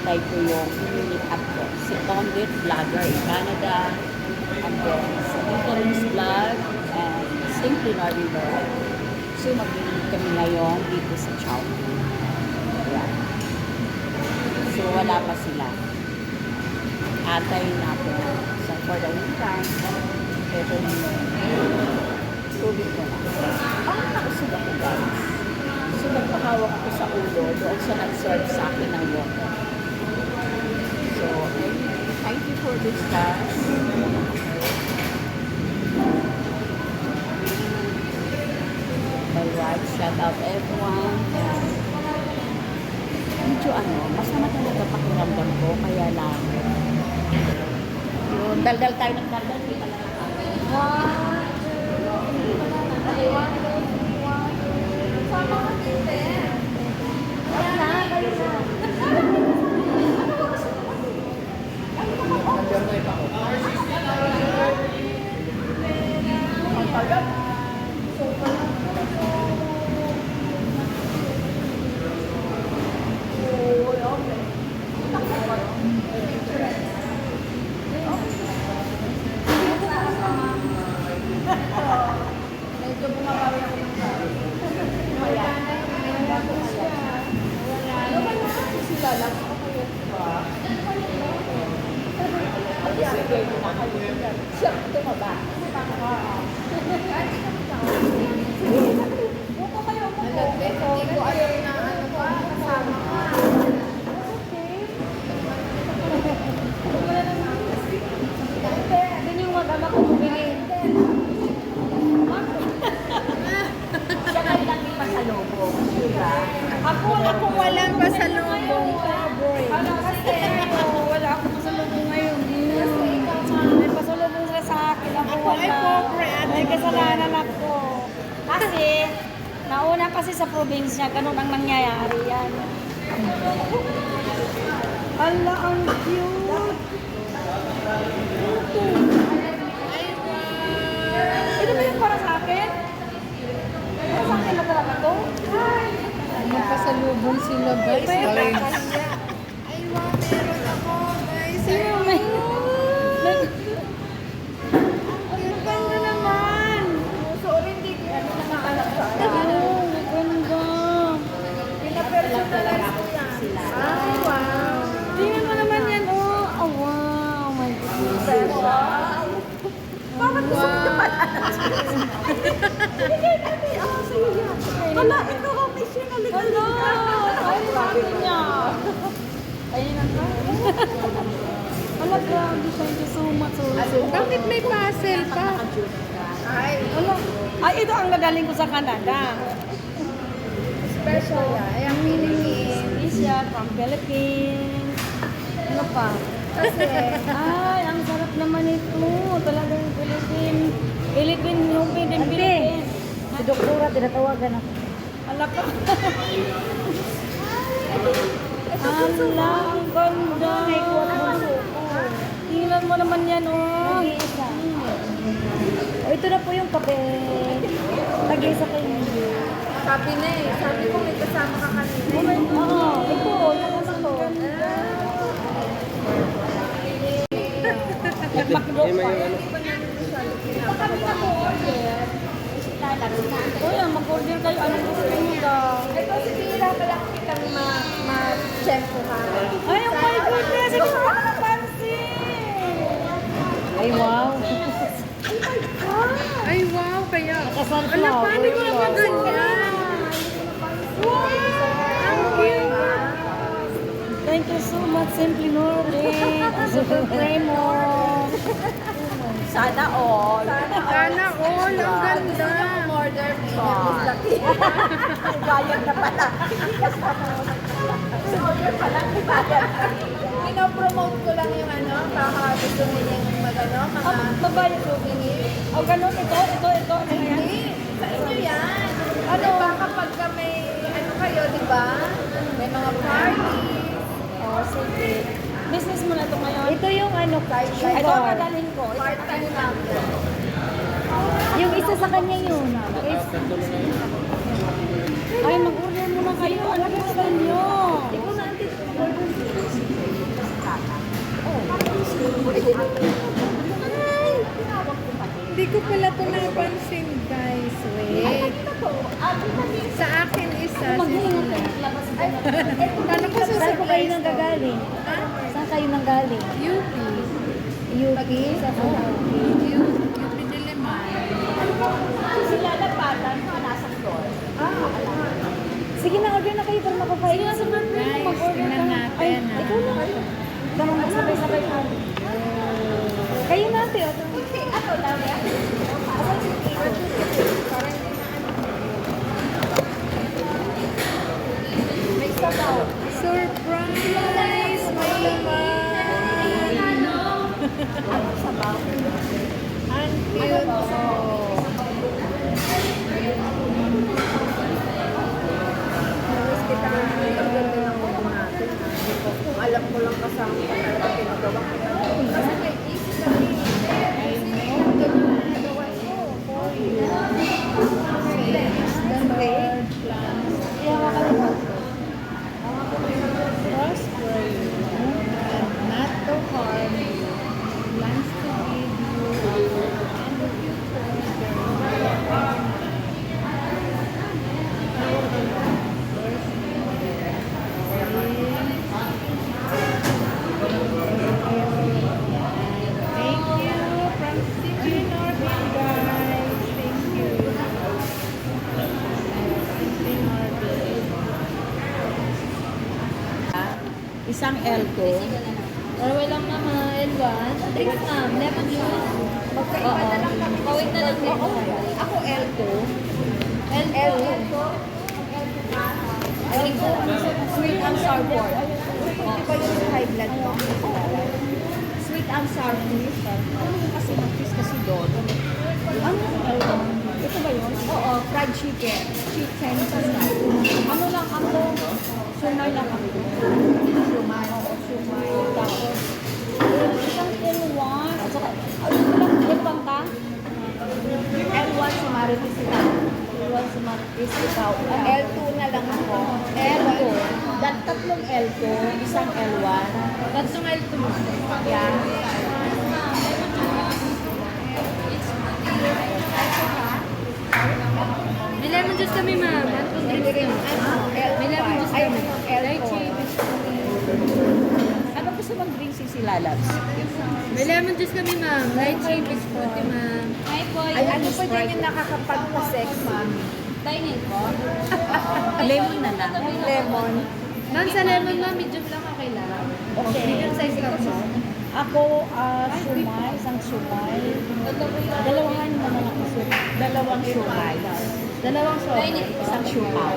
hinihintay ko yung meet up ko. Si Condit, vlogger in Canada, and then si Nicholas Vlog, and Simply Northern World. So, mag-meet kami ngayon dito sa Chow. Ayan. So, wala pa sila. Atay natin. So, for the meantime, ito na yung tubig ko na. Nakusog ako, guys. So, nagpahawak ako sa ulo doon siya nag-serve sa akin ng water. So, thank you for this class. Alright, shout out everyone. Medyo masama talaga pakiramdam ko, kaya lang. Yun, daldal tayo ng daldal. Wow! Medyo bumabawi ako ng kaya. Sila lang ako kayo, diba? Sige, nakalimutan. Siya, tumaba. Buko kayo, buko. Hindi ko ayaw na kasama ka. Hindi yung mag-ama ko bumili. Siya kayo lang yung pasalubong. Diba? Ako walang pasalubong. Kasi wala akong pasalubong ngayon. May pasalubong sila sa akin. Ako wala. May kasalanan ako. Kasi, nauna kasi sa probinsya, ganun ang nangyayari yan. Ala, ang cute! Ito ba yung para sa akin? Para sa akin ba talaga to? Magpasalubong sila, guys. Ay, wow, meron ako, guys. sino may... Ang ganda naman! Sorry, hindi ko nakakalap sa Oh, ang ganda! Pinapersonalize ko yan. Ay, wow! Tingnan mo naman yan, oh! Oh, wow! My goodness! Wow! Bakit gusto mo naman? Sige, dati. Ako sa'yo yan. Wala, ikaw ang mission. Hello! Ay, sabi niya! Ayun ang Hala, grabe. Thank you so much. Bakit may puzzle pa? Ay, Hala. Ay, ito ang gagaling ko sa Canada. special yan. Ay, ang Philippines. Asia from Philippines. Ano pa? Kasi, Ay, ang sarap naman ito. Talagang Philippine. Philippine, yung Philippine. si Doktora, tinatawagan ako. Ala ka. Ala, ang ganda. Tingnan mo naman yan, oh. Oh, ito na po yung kape. Tag-isa kayo. Sabi na eh. Sabi ko may kasama ka kanina. Oo, ito. Nakasa ko. Nag-McDo pa. Baka na po order. Kuya, mag-order kayo. Anong gusto nyo daw? Ito si Tira, pala kitang ma-check ko ka. Ay, oh my goodness! Ito ko na pansin! Ay, wow! Ay, wow, kaya. Nakasunflower. Ala, paano ko naman ganyan? Wow! Ang cute! Thank you so much, Simply Nordic. Ang super primo. Sana all. Sana all, ang ganda. Order me. Bayad na pala. Order pala. Bayad. Pinopromote ko lang yung baka gusto nila yung mga Babayad ko. souvenir. O, ganun. Ito. Hindi. Sa inyo yan. Baka pagka may kayo, di ba? May mga party. Oh, sige. Business mo na ito ngayon. Ito yung Ito, sugar. madalhin ko. Part-time lang. Yung isa sa kanya yun. Ay, mag-order muna kayo. Ano gusto nyo? Ikaw na, auntie. bata. Oh. Ay! Hindi ko pala ito napansin, guys. Wait. Sa akin isa. Paano ko Saan po kayo nang sasurprise to? gagaling? Saan kayo nang galing? UP. UP? UP Diliman. Sila nagpatan, mga nasa floor. Sige na, order na kayo para makapain. Sige na, sa Guys, tingnan natin. Ay, ikaw na. Tama, magsabay-sabay na. Kayo natin, o. Ako lang yan. May sabaw. Surprise! May laman! Ano sabaw? Ang cute. Kung alam ko lang kasama ka talaga pinagawa ko. Kasi may easy lang Prosper you and not to harm you. Plans to give you and the future. Thank you from City Norbin, guys. Thank you. City Norbin. Isang L2. Or walang mama, L1. Drinks ma'am, lemon juice. Magkaiba na lang kami. Pawit na lang din. Ako L2. L2. L2. Sweet and sour pork. Hindi ba yung high blood mo? Sweet and sour fish. Ano kasi mag-fish kasi doon? Ano yung L1? Ito ba yun? Oo, fried chicken. Chicken sa ano lang ako? Sumay lang ako. Sumay. Oo, sumay. Tapos, isang L1. At saka, ano lang, L1 ka? L1 si Marites ikaw. L1 si Marites ikaw. L2 na lang ako. L2. Tatlong L2, isang L1. Tatlong L2. Yeah. May lemon juice kami ma'am. At kung drinks nyo. May lemon juice Ay, kami. L4. Ano gusto mong drink si Lalabs? May lemon juice kami ma'am. Lychee, Peach fruity ma'am. Hi po. Ay, ano pa din yung nakakapagpa-sex, mami? Tainin po. Lemon na lang. Lemon. Ma'am, sa lemon ma'am, medium lang okay lang. Okay. Medium size lang po. Ako, sumay, isang sumay. Dalawahan mo na lang ako. Dalawang sumay. Dalawang soda. Isang sumay.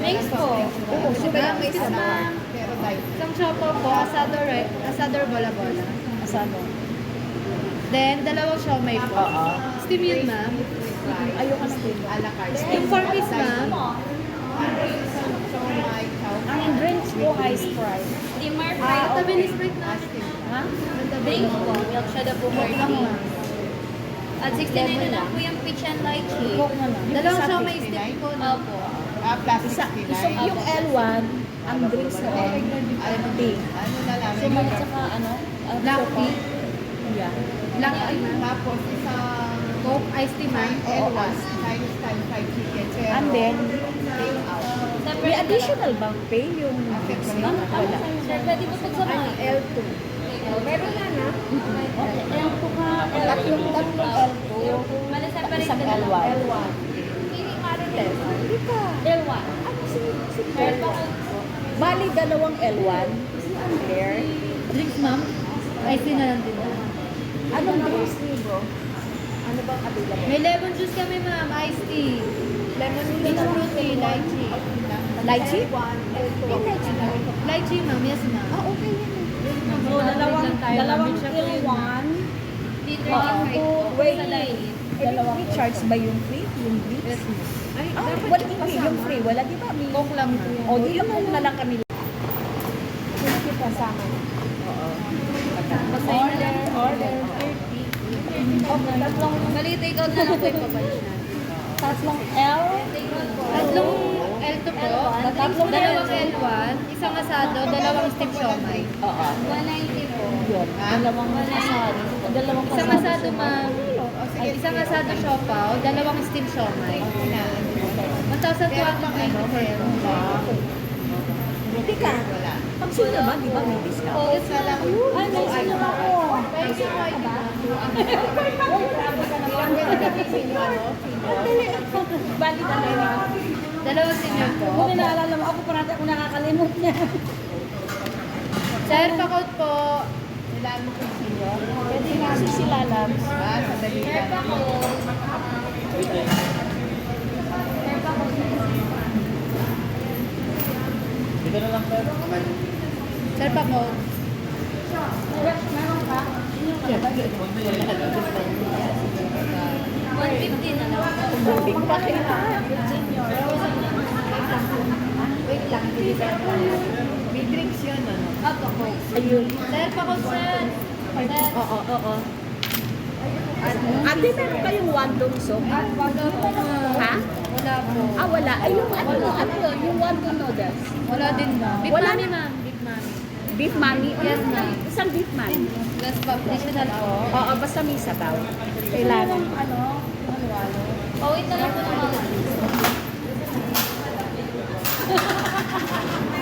Thanks po. Oo, sumay ang may sabor. Isang choco po, asador bola-bola. Asano? Then, dalawang siomay po. Oo. Steam yun, ma'am. Ayoko na din. A la carte. Yung 4 piece, ma'am. Ang drinks ko, ice Sprite. Steamer Ah, okay. Tabi ni Sprite natin. Ha? Drink po, milk shadow po Coke lang lang. At 69 na lang po yung peach and lychee. Coke na lang. Dalawang Isa siomay 59. stick po na po. Isa yung L1, ang drinks ko, tea. Sumay at saka ano? Black coco. tea. Yeah. Black tea, ma'am. Tapos isang Coke, iced tea, ma'am. L1, Chinese style fried chicken. Pero And then, take out. may additional bang pay yung wala? Sir, pwede po pagsamahin. L2. Meron na na. Okay, L2 ka. Tatlong L2. Mali separate Isang na lang. L1. Pili Marites. Hindi ka. L1. Ano si Meron pa L1? po. Bali, dalawang L1. There. Drinks, ma'am. Iced tea na lang din. Anong drinks niyo, bro? Ano bang available? May lemon juice kami, ma'am. Iced tea. Lemon peach fruity, lychee. Lychee? May lychee na. Lychee, ma'am. Yes, ma'am. Ah, okay yun. So, dalawang L1. Liter Wait, sa lychee. dalawang charge ba yung free? Yung drinks? Yes, ma'am. Ay, Ah, wala hindi. Yung free, wala. Di ba? May Coke lang po. O, di lang na lang kami. Thank you kasama. Oo. Order. 30. Okay, tatlong Mali, take out na lang po yung papalit natin. Tatlong L? Tatlong L2 po, dalawang L1, isang asado, dalawang steam siomay. Oo. 190 po. Yun. Dalawang asado. Dalawang Isang asado, ma'am. Ay, isang asado siopaw, dalawang steam siomay. 1,200 ano, Hindi ka. Pag sino ba, di ba may discount? Oo, isa lang. Ay, may sino ako. May sino ka ba? Bali talaga. Dalawang senior po. Kung naalala mo, ako parati ako nakakalimot niya. Sir, pakot po. Kailangan mo kung sino. Pwede nga si Lalabs. Sandali Sir, lang. pakot. Sir, pakot. Dito na lang tayo. Sir, pakot. Meron ka? 150 na lang. Big packet. Wait lang, deliver ko. May drinks yun, ano? Apo ko. Ayun. Sir, pakot, sir. Sir. Oo. Ate, meron kayong wandong soup? Wala po, ma'am. Ha? Wala po. Ah, wala. Ay, yung ano yun? Yung wandong noodles. Wala din, ma'am. Beef Wala mami, na. ma'am. Beef mami. Beef mami? Yes, ma'am. Isang beef mami. Plus pa, additional po. Oo, basta may sabaw. Kailangan. Pawit na lang po ng mga.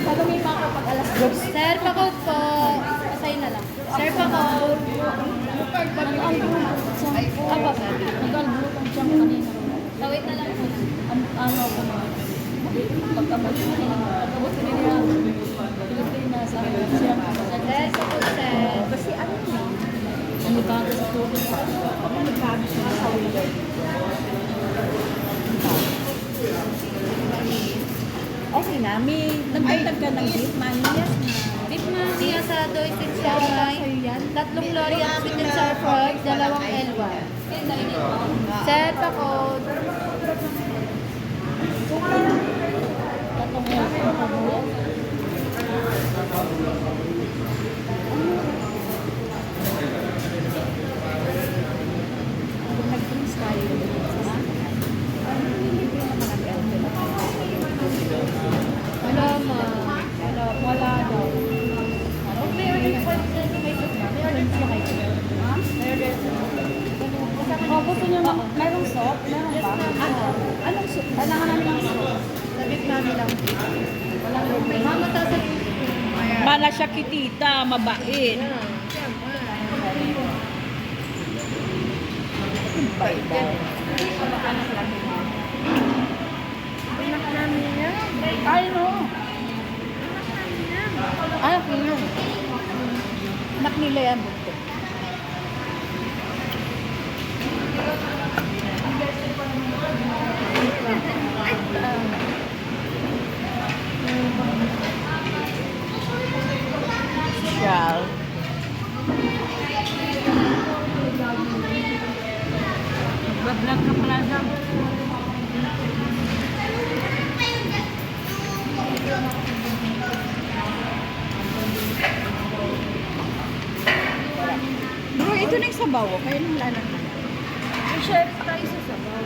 Bago may mga kapag alas Sir, pakot po. Pasay na lang. Sir, pakot. Aba, nag-albutan siya kanina. Pawit na lang po. Ano ko na. Pagkabot ko niya. Pilipinas. Siya. Sir, pakot, sir. Kasi ano niya? Nanibago sa tubig. Nanibago siya sa window. Okay na, may nagdagdag ka ng beef mami. Yes, Beef mami, asado, itin siomay. Tatlong L'Oreal sweet and sour pork, dalawang L1. Sir, pakot. Kung nag-drinks tayo, hindi naman ang Wala, ma'am. wala daw. Huwag may order po sa may soup na. May order po kayo. Ha? May order po. Oh, gusto niyo merong soap? Meron ba? Ano? Anong soup? Kailangan namin ng soap. Sa beef mami lang. Walang order. Ma'am, mataas sa Mana siya kitita, mabait. Ay, no. Ay, okay yun. Anak nila yan, bunto. Shell. Bablog ka pala dyan. Bro, ito na yung sabaw. Kaya nang lalang na. Share tayo sa sabaw.